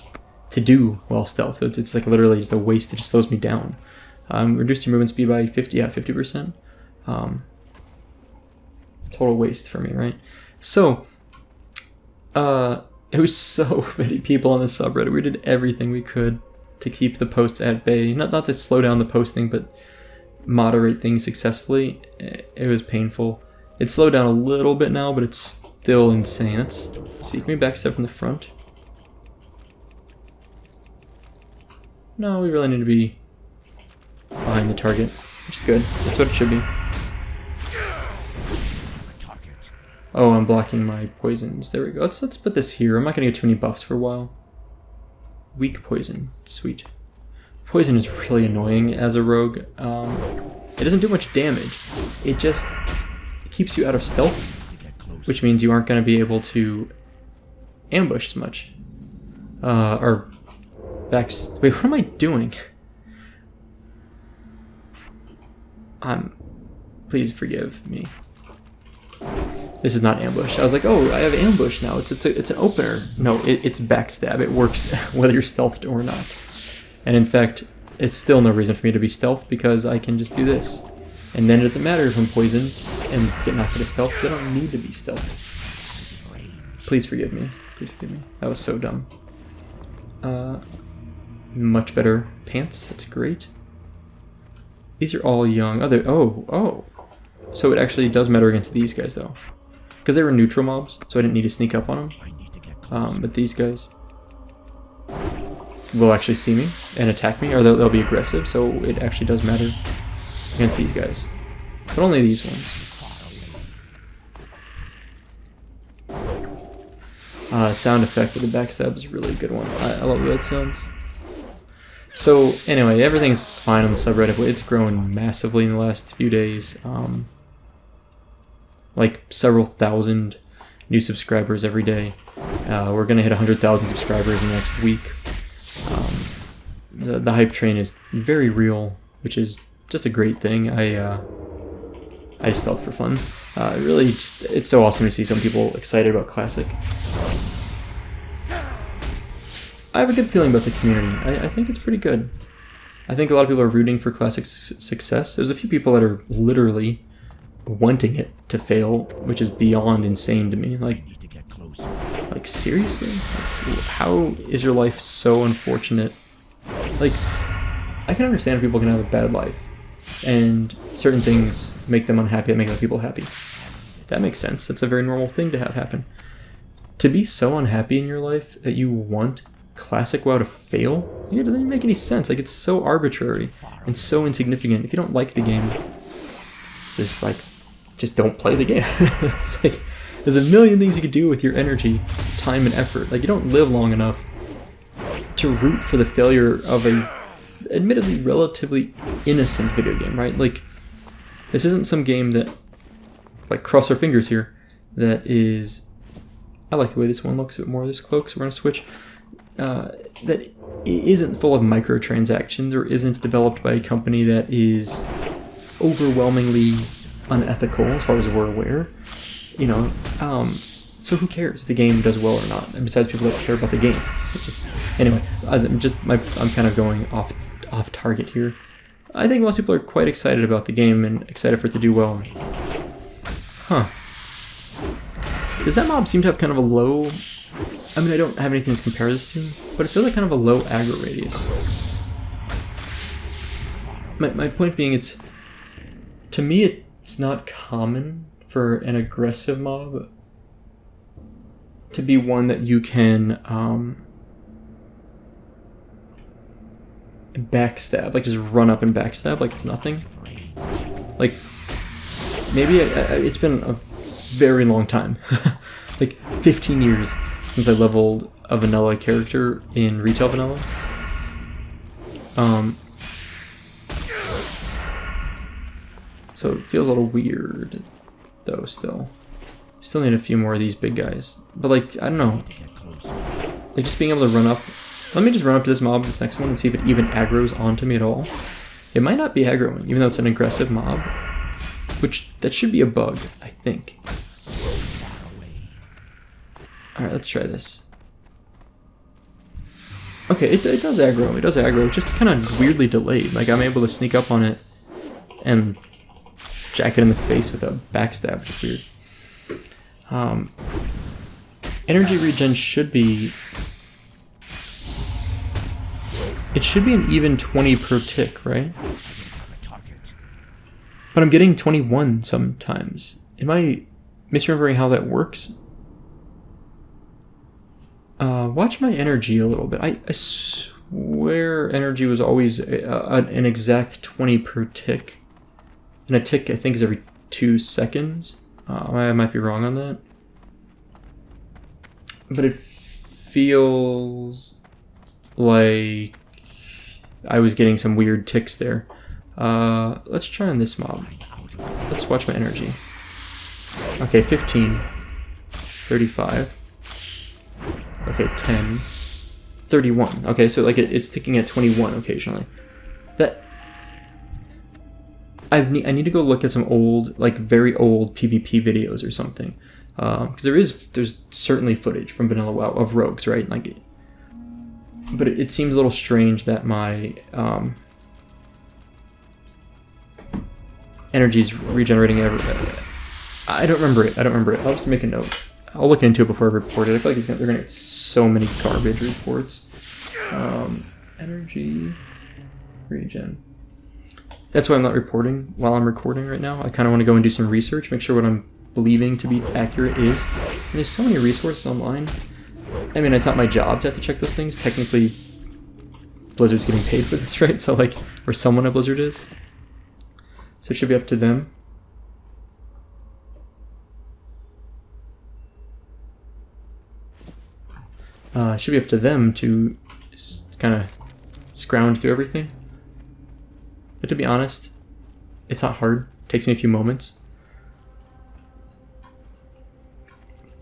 to do while stealth. It's like literally just a waste. It just slows me down. Reduced your movement speed by 50%. Total waste for me, right? So, it was so many people on the subreddit. We did everything we could to keep the posts at bay. Not to slow down the posting, but moderate things successfully. It was painful. It slowed down a little bit now, but it's still insane. Let's see. Can we backstab from the front? No, we really need to be behind the target, which is good. That's what it should be. Oh, I'm blocking my poisons. There we go. Let's put this here. I'm not gonna get too many buffs for a while. Weak poison. Sweet. Poison is really annoying as a rogue. It doesn't do much damage. It just keeps you out of stealth, which means you aren't gonna be able to ambush as much. Or wait, what am I doing? Please forgive me. This is not ambush. I was like, oh, I have ambush now. It's an opener. No, it's backstab. It works whether you're stealthed or not. And in fact, it's still no reason for me to be stealthed because I can just do this. And then it doesn't matter if I'm poisoned and get knocked out of stealth. I don't need to be stealthed. Please forgive me. Please forgive me. That was so dumb. Much better pants. That's great. These are all young. Oh. So it actually does matter against these guys though, because they were neutral mobs, so I didn't need to sneak up on them. But these guys will actually see me and attack me, or they'll be aggressive. So it actually does matter against these guys, but only these ones. Sound effect with the backstab is a really good one. I love the way it sounds. So anyway, everything's fine on the subreddit. It's grown massively in the last few days. Like several thousand new subscribers every day. We're gonna hit 100,000 subscribers in the next week. The hype train is very real, which is just a great thing. I just thought for fun. Really, it's so awesome to see some people excited about Classic. I have a good feeling about the community. I think it's pretty good. I think a lot of people are rooting for Classic's success. There's a few people that are literally wanting it to fail, which is beyond insane to me. Like seriously? How is your life so unfortunate? Like, I can understand people can have a bad life, and certain things make them unhappy that make other people happy. That makes sense. That's a very normal thing to have happen. To be so unhappy in your life that you want Classic WoW to fail, it doesn't even make any sense. Like, it's so arbitrary and so insignificant. If you don't like the game, it's just like, just don't play the game. It's like, there's a million things you could do with your energy, time, and effort. Like, you don't live long enough to root for the failure of a admittedly relatively innocent video game, right? Like, this isn't some game that, like, cross our fingers here, that is, I like the way this one looks a bit more, this cloak, so we're gonna switch. That isn't full of microtransactions, or isn't developed by a company that is overwhelmingly unethical as far as we're aware. You know, so who cares if the game does well or not? And besides, people that care about the game. Anyway, I'm kind of going off target here. I think most people are quite excited about the game and excited for it to do well. Huh. Does that mob seem to have kind of a low... I mean, I don't have anything to compare this to, but it feels like kind of a low aggro radius. My point being, to me, it's not common for an aggressive mob to be one that you can backstab, like just run up and backstab like it's nothing. Like, maybe it's been a very long time, like 15 years since I leveled a vanilla character in retail vanilla. So it feels a little weird, though, still. Still need a few more of these big guys. But, like, I don't know. Like, just being able to run up... Let me just run up to this mob, this next one, and see if it even aggroes onto me at all. It might not be aggroing, even though it's an aggressive mob. Which, that should be a bug, I think. Alright, let's try this. Okay, it does aggro. It does aggro. It's just kind of weirdly delayed. Like, I'm able to sneak up on it and jack it in the face with a backstab, which is weird. Energy regen should be... It should be an even 20 per tick, right? But I'm getting 21 sometimes. Am I misremembering how that works? Watch my energy a little bit. I swear energy was always an exact 20 per tick. And a tick, I think, is every 2 seconds. I might be wrong on that. But it feels like I was getting some weird ticks there. Let's try on this mob. Let's watch my energy. Okay, 15. 35. Okay, 10. 31. Okay, so like it's ticking at 21 occasionally. That... I need to go look at some old, like very old PvP videos or something. Because there's certainly footage from vanilla WoW of rogues, right? Like, but it seems a little strange that my energy's regenerating I don't remember it. I'll just make a note. I'll look into it before I report it. I feel like they're gonna get so many garbage reports. Energy regen. That's why I'm not reporting while I'm recording right now. I kind of want to go and do some research, make sure what I'm believing to be accurate is. And there's so many resources online. I mean, it's not my job to have to check those things. Technically, Blizzard's getting paid for this, right? So, like, or someone at Blizzard is. So it should be up to them. It should be up to them to kind of scrounge through everything. But to be honest, it's not hard. It takes me a few moments.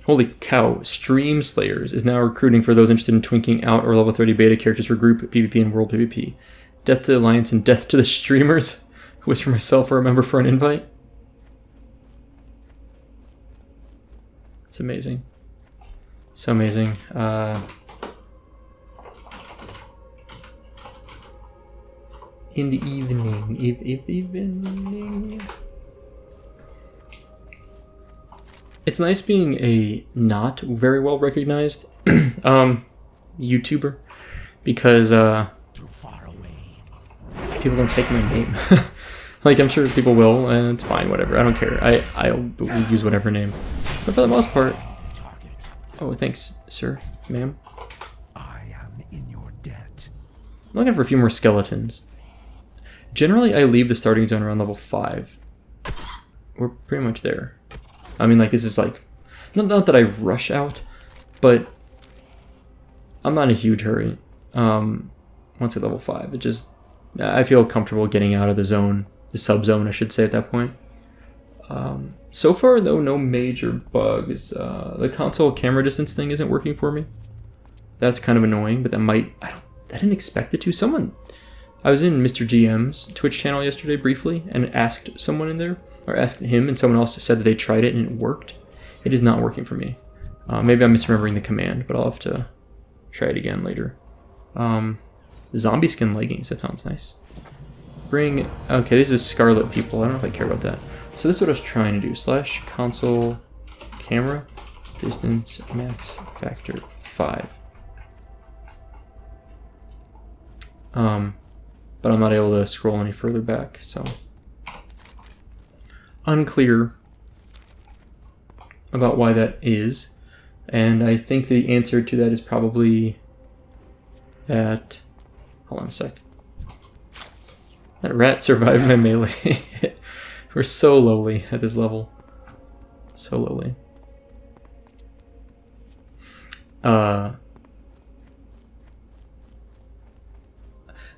Holy cow, Stream Slayers is now recruiting for those interested in twinking out or level 30 beta characters for group PvP and world PvP. Death to the Alliance and death to the streamers. Who was for myself or a member for an invite. It's amazing. So amazing. In the evening. Evening. It's nice being a not very well recognized YouTuber because people don't take my name. Like, I'm sure people will, and it's fine, whatever. I don't care. I'll use whatever name. But for the most part... Oh, thanks, sir. Ma'am. I am in your debt. I'm looking for a few more skeletons. Generally, I leave the starting zone around level 5. We're pretty much there. I mean, like, this is like... Not that I rush out, but... I'm not in a huge hurry. Once at level 5, it just... I feel comfortable getting out of the zone. The sub-zone, I should say, at that point. So far, though, no major bugs. The console camera distance thing isn't working for me. That's kind of annoying, but that might... I didn't expect it to. I was in Mr. GM's Twitch channel yesterday briefly and asked someone in there, or asked him, and someone else said that they tried it and it worked. It is not working for me. Maybe I'm misremembering the command, but I'll have to try it again later. Zombie skin leggings, that sounds nice. Okay, this is Scarlet people. I don't know if I care about that. So this is what I was trying to do. / console camera distance max factor 5. But I'm not able to scroll any further back, so unclear about why that is. And I think the answer to that is probably that... Hold on a sec. That rat survived my melee. We're so lowly at this level. So lowly.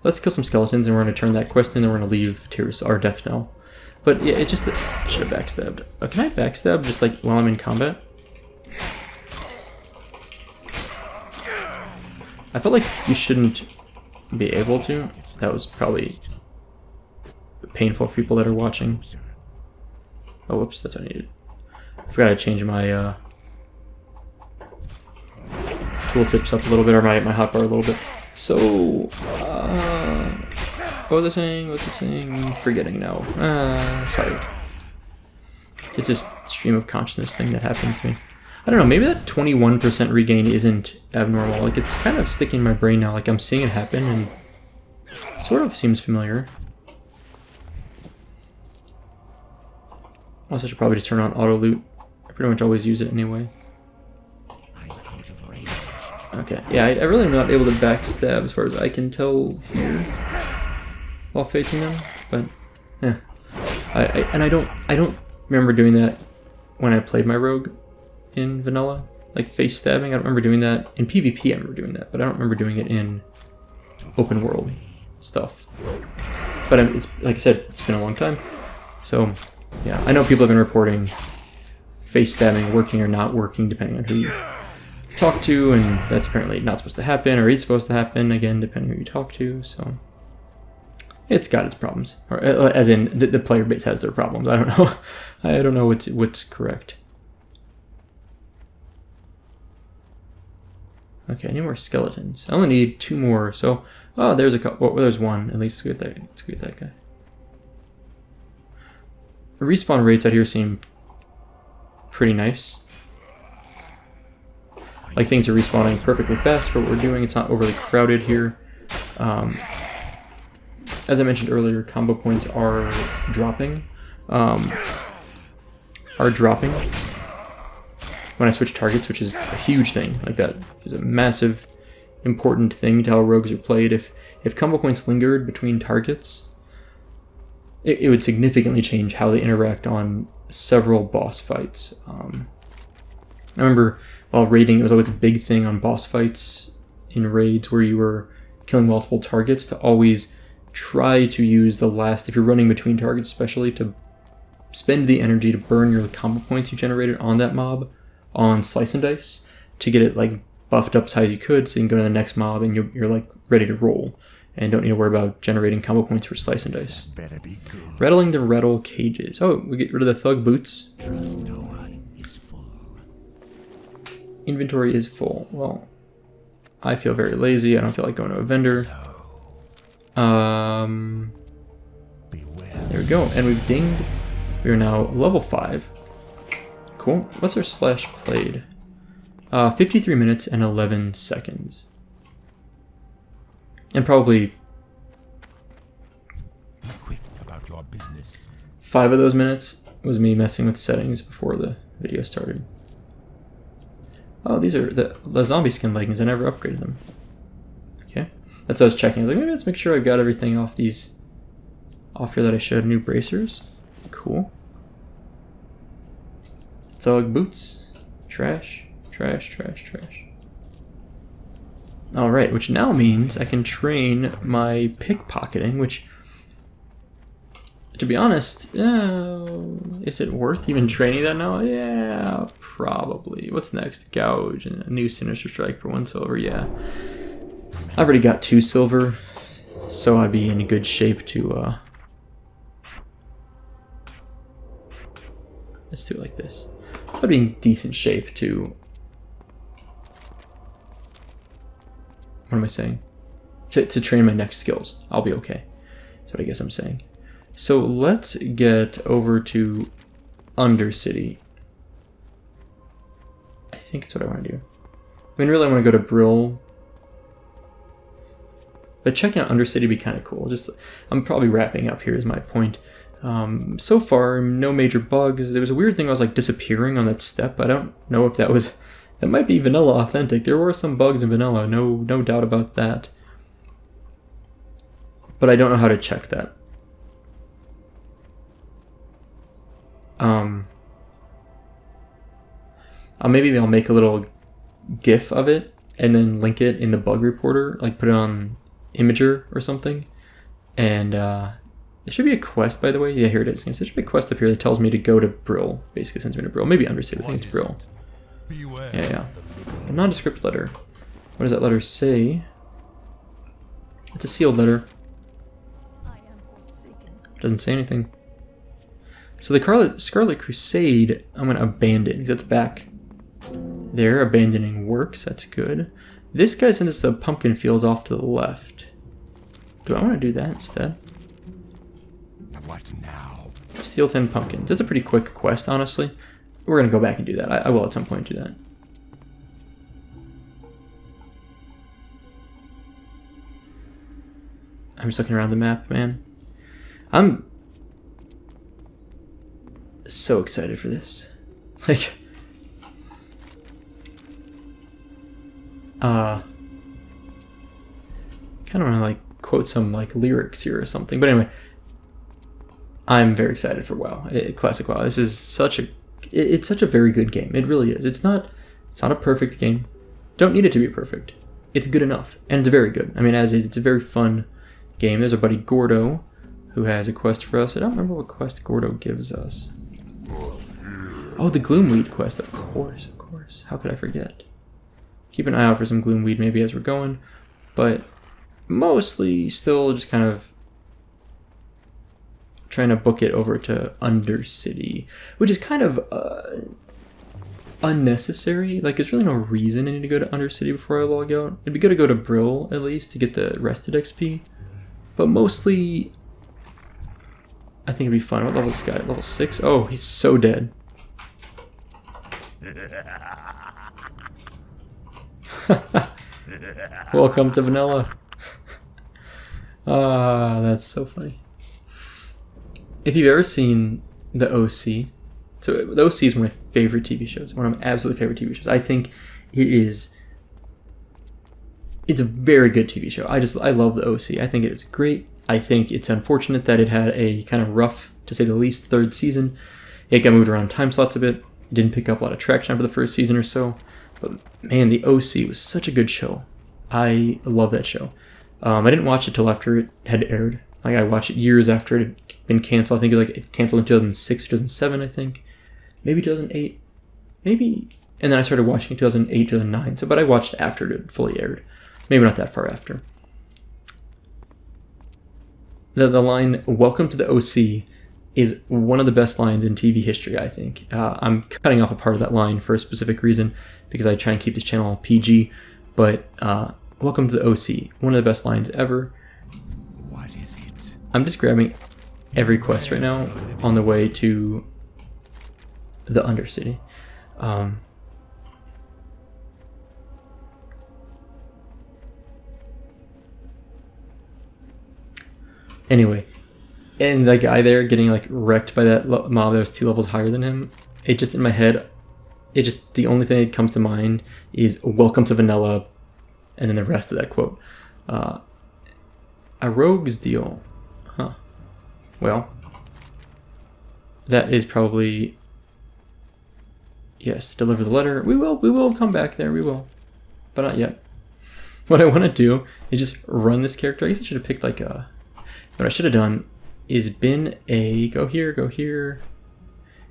Let's kill some skeletons and we're going to turn that quest in and we're going to leave Tears, our death knell. But yeah, it's just that I should have backstabbed. Can I backstab just like while I'm in combat? I felt like you shouldn't be able to. That was probably painful for people that are watching. Oh, whoops, that's what I needed. I forgot to change my tooltips up a little bit, or my hotbar a little bit. So, what was I saying? What was I saying? Forgetting now. Sorry. It's this stream of consciousness thing that happens to me. I don't know, maybe that 21% regain isn't abnormal. Like, it's kind of sticking in my brain now. Like, I'm seeing it happen, and it sort of seems familiar. Also, I should probably just turn on auto loot. I pretty much always use it anyway. Okay, yeah, I really am not able to backstab as far as I can tell here while facing them, but yeah. I don't remember doing that when I played my rogue in vanilla, like face stabbing. I don't remember doing that in PvP. I remember doing that, but I don't remember doing it in open world stuff. But it's like I said, it's been a long time, so yeah. I know people have been reporting face stabbing working or not working depending on who you talk to, and that's apparently not supposed to happen, or is supposed to happen, again, depending on who you talk to, so it's got its problems. Or, as in, the player base has their problems. I don't know. I don't know what's correct. Okay, I need more skeletons. I only need 2 more, so... Oh, there's a couple. Well, there's one. At least let's get that guy. The respawn rates out here seem pretty nice. Like, things are respawning perfectly fast for what we're doing. It's not overly crowded here. As I mentioned earlier, combo points are dropping. When I switch targets, which is a huge thing. Like, that is a massive, important thing to how rogues are played. If combo points lingered between targets, it would significantly change how they interact on several boss fights. I remember while raiding, it was always a big thing on boss fights in raids where you were killing multiple targets to always try to use the last, if you're running between targets especially, to spend the energy to burn your combo points you generated on that mob on Slice and Dice to get it like buffed up as high as you could, so you can go to the next mob and you're like ready to roll and don't need to worry about generating combo points for Slice and Dice. Rattling the rattle cages. Oh, we get rid of the thug boots. Inventory is full. Well, I feel very lazy. I don't feel like going to a vendor. There we go. And we've dinged. We are now level 5. Cool. What's our slash played? 53 minutes and 11 seconds. And probably 5 of those minutes was me messing with settings before the video started. Oh, these are the zombie skin leggings. I never upgraded them. Okay. That's what I was checking. I was like, maybe let's make sure I've got everything off here that I showed. New bracers. Cool. Thug boots. Trash. Trash, trash, trash. Alright, which now means I can train my pickpocketing, which, to be honest, is it worth even training that now? Yeah, probably. What's next? Gouge and a new Sinister Strike for 1 silver, yeah. I've already got 2 silver, so I'd be in good shape to, let's do it like this. I'd be in decent shape to... What am I saying? To train my next skills. I'll be okay. That's what I guess I'm saying. So let's get over to Undercity. I think it's what I want to do. I mean, really I want to go to Brill. But checking out Undercity would be kind of cool. I'm probably wrapping up here is my point. So far, no major bugs. There was a weird thing I was like disappearing on that step. I don't know if that was... That might be vanilla authentic. There were some bugs in vanilla, no doubt about that. But I don't know how to check that. Maybe I'll make a little GIF of it and then link it in the bug reporter, like put it on Imager or something. And there should be a quest, by the way. Yeah, here it is. There should be a quest up here that tells me to go to Brill. Basically sends me to Brill. Maybe Undercity. I think it's Brill. Yeah. A nondescript letter. What does that letter say? It's a sealed letter. Doesn't say anything. So the Scarlet Crusade, I'm going to abandon, because that's back there. Abandoning works, that's good. This guy sends us to the pumpkin fields off to the left. Do I want to do that instead? What now? Steal 10 pumpkins. That's a pretty quick quest, honestly. We're going to go back and do that. I will at some point do that. I'm just looking around the map, man. I'm so excited for this. Like, kind of want to like quote some like lyrics here or something. But anyway, I'm very excited for WoW. Classic WoW. This is such a it's such a very good game. It really is. It's not a perfect game. Don't need it to be perfect. It's good enough, and it's very good. I mean, it's a very fun game. There's our buddy Gordo, who has a quest for us. I don't remember what quest Gordo gives us. Oh, the Gloomweed quest. Of course, of course. How could I forget? Keep an eye out for some Gloomweed maybe as we're going, but mostly still just kind of trying to book it over to Undercity, which is kind of unnecessary. Like, there's really no reason I need to go to Undercity before I log out. It'd be good to go to Brill, at least, to get the rested XP. But mostly, I think it'd be fun. What level is this guy? Level 6? Oh, he's so dead. Welcome to Vanilla. Ah, that's so funny. If you've ever seen the OC, so the OC is one of my favorite TV shows, one of my absolute favorite TV shows. I think it's a very good TV show. I love the OC. I think it is great. I think it's unfortunate that it had a kind of rough, to say the least, third season. It got moved around time slots a bit. It didn't pick up a lot of traction after the first season or so. But man, the OC was such a good show. I love that show. I didn't watch it till after it had aired. Like, I watched it years after it had been canceled. I think it canceled in 2006, 2007, I think. Maybe 2008. Maybe. And then I started watching in 2008, 2009. So, but I watched after it fully aired. Maybe not that far after. The line, "Welcome to the OC," is one of the best lines in TV history, I think. I'm cutting off a part of that line for a specific reason, because I try and keep this channel PG. But, welcome to the OC. One of the best lines ever. What is it? I'm just grabbing every quest right now on the way to the Undercity. Anyway, and that guy there getting like wrecked by that mob that was 2 levels higher than him, it just in my head, the only thing that comes to mind is "Welcome to Vanilla," and then the rest of that quote. A rogue's deal. Huh. Well, that is probably, yes, deliver the letter. We will come back there, we will. But not yet. What I want to do is just run this character. I guess I should have picked like a, what I should have done is been a, go here, go to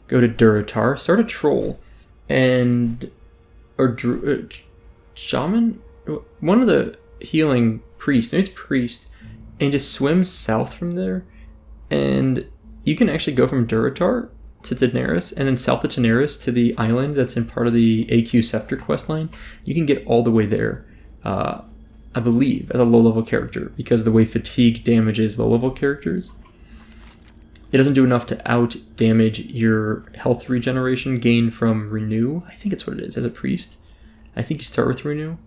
Duratar, start a troll, and, or shaman? One of the healing priests, maybe it's priest, and just swim south from there, and you can actually go from Duratar to Daenerys, and then south of Daenerys to the island that's in part of the AQ Scepter questline. You can get all the way there, I believe, as a low-level character, because the way fatigue damages low-level characters, it doesn't do enough to out-damage your health regeneration gained from Renew. I think it's what it is, as a priest. I think you start with Renew,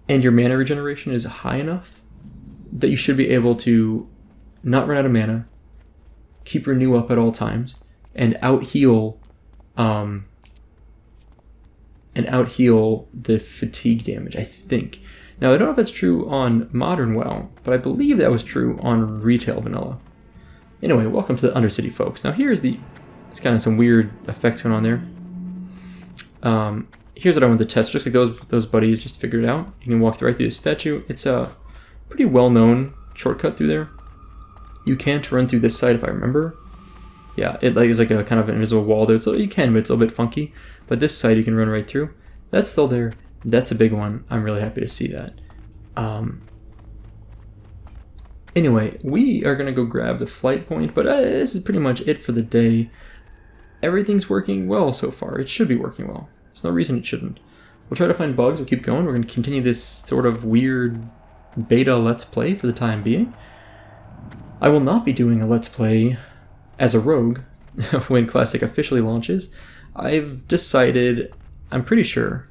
and your mana regeneration is high enough that you should be able to not run out of mana, keep Renew up at all times, and out-heal the fatigue damage, I think. Now, I don't know if that's true on Modern WoW, but I believe that was true on Retail Vanilla. Anyway, welcome to the Undercity, folks. Now, it's kind of some weird effects going on there. Here's what I want to test, just like those buddies just figured it out. You can walk right through the statue. It's a pretty well-known shortcut through there. You can't run through this side, if I remember. Yeah, it's like a kind of an invisible wall there. You can, but it's a little bit funky. But this side you can run right through. That's still there. That's a big one. I'm really happy to see that. Anyway, we are going to go grab the flight point, but this is pretty much it for the day. Everything's working well so far. It should be working well. There's no reason it shouldn't. We'll try to find bugs. We'll keep going. We're going to continue this sort of weird beta let's play for the time being. I will not be doing a let's play as a rogue when Classic officially launches. I've decided, I'm pretty sure,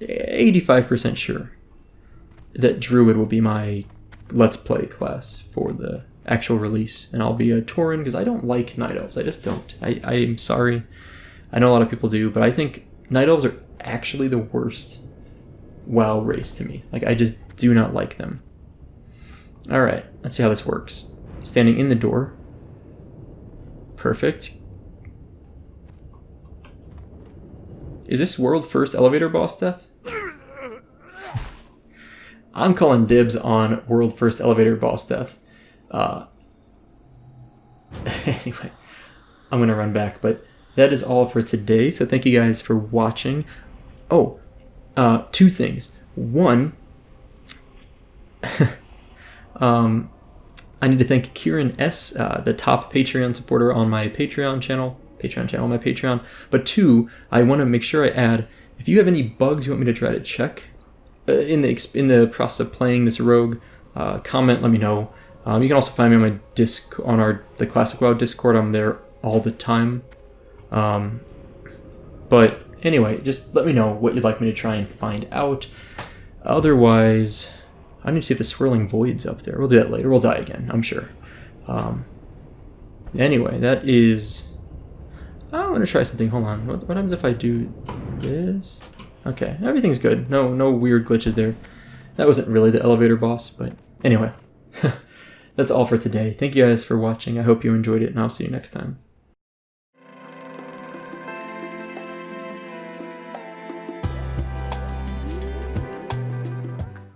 85% sure, that Druid will be my let's play class for the actual release, and I'll be a Tauren because I don't like Night Elves. I just don't. I'm sorry. I know a lot of people do, but I think Night Elves are actually the worst WoW race to me. Like, I just do not like them. Alright, let's see how this works. Standing in the door. Perfect. Is this world first elevator boss death? I'm calling dibs on world first elevator boss death. Anyway, I'm going to run back, but that is all for today. So thank you guys for watching. Oh, 2 things. One, I need to thank Kieran S., the top Patreon supporter on my Patreon channel. Patreon channel, my Patreon. But 2, I want to make sure I add, if you have any bugs you want me to try to check in the process of playing this rogue, comment, let me know. You can also find me on my the Classic WoW Discord. I'm there all the time. But anyway, just let me know what you'd like me to try and find out. Otherwise, I need to see if the swirling void's up there. We'll do that later. We'll die again, I'm sure. Anyway, that is... I'm going to try something. Hold on. What happens if I do this? Okay, everything's good. No weird glitches there. That wasn't really the elevator boss, but anyway. That's all for today. Thank you guys for watching. I hope you enjoyed it, and I'll see you next time.